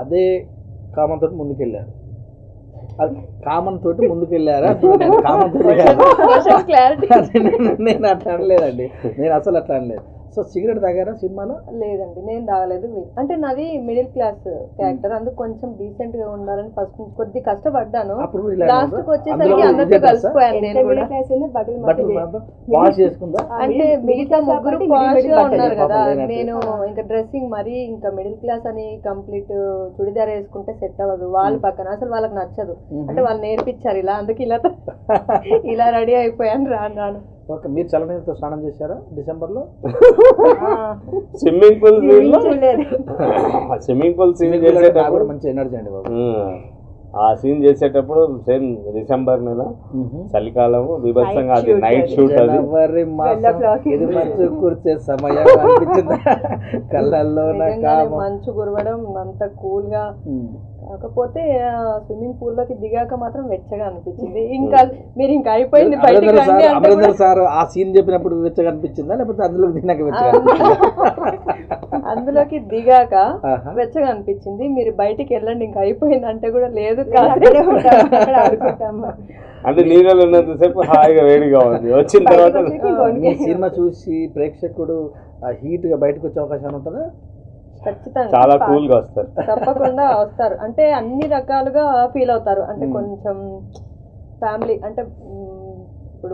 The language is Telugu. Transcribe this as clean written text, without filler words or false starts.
అదే కామన్ తోటి ముందుకెళ్ళారు. అది కామన్ తోటి ముందుకెళ్ళారా? కామన్ తోటి నేను అట్లా అనలేదండి, నేను అసలు అట్లా అనలేదు. సో సిగరెట్ తాగారా సినిమాలో? లేదండి, నేను తాగలేదు. అంటే నాది మిడిల్ క్లాస్ క్యారెక్టర్, అందుకు కొంచెం డీసెంట్ గా ఉండాలని ఫస్ట్ నుంచి కొద్ది కష్టపడ్డాను. లాస్ట్ కి వచ్చేసరికి అందరితో కలిసిపోయాను నేను కూడా. అంటే మిగతా ముగ్గురు పాష్ గా ఉన్నారు కదా, నేను ఇంకా డ్రెస్సింగ్ మరీ ఇంకా మిడిల్ క్లాస్ అని కంప్లీట్ చుడిదార్ వేసుకుంటే సెట్ అవ్వదు. వాళ్ళ పక్కన అసలు వాళ్ళకి నచ్చదు, అంటే వాళ్ళు నేర్పించారు ఇలా, అందుకే ఇలా ఇలా రెడీ అయిపోయాను రాను రాను. ఓకే, మీరు చల్లనీళ్ళతో స్నానం చేశారా డిసెంబర్లో? Swimming pool swimming pool scene చేసేటప్పుడు మంచి ఎనర్జీ అండి బాబు. ఆ సీన్ చేసేటప్పుడు సేమ్ డిసెంబర్ నెల చలికాలం విభత్సంగా, అది నైట్ షూట్. అది ఇది మంచు కుర్చే సమయం అనిపించింది కళ్ళల్లో, మంచు కురవడం అంత కూల్ గా. కాకపోతే స్విమ్మింగ్ పూల్ లోకి దిగాక మాత్రం వెచ్చగా అనిపించింది. ఇంకా మీరు ఇంకా అయిపోయింది అమరేంద్ర సార్ ఆ సీన్ చెప్పినప్పుడు వెచ్చగా అనిపించిందా, లేకపోతే అందులోకి దిగాక వెచ్చగా? అందులోకి దిగాక వెచ్చగా అనిపించింది. మీరు బయటికి వెళ్ళండి ఇంకా అయిపోయింది అంటే కూడా లేదు, అంటే నీళ్ళలో ఉన్నంతసేపు హాయిగా వేడిగా ఉంది, వచ్చిన తర్వాత మీ సినిమా చూసి ప్రేక్షకుడు హీట్ గా బయటకు వచ్చే అవకాశం ఉంటుందా? ఖచ్చితంగా, చాలా కూల్ గా వస్తారు, తప్పకుండా వస్తారు. అంటే అన్ని రకాలుగా ఫీల్ అవుతారు. అంటే కొంచెం ఫ్యామిలీ అంటే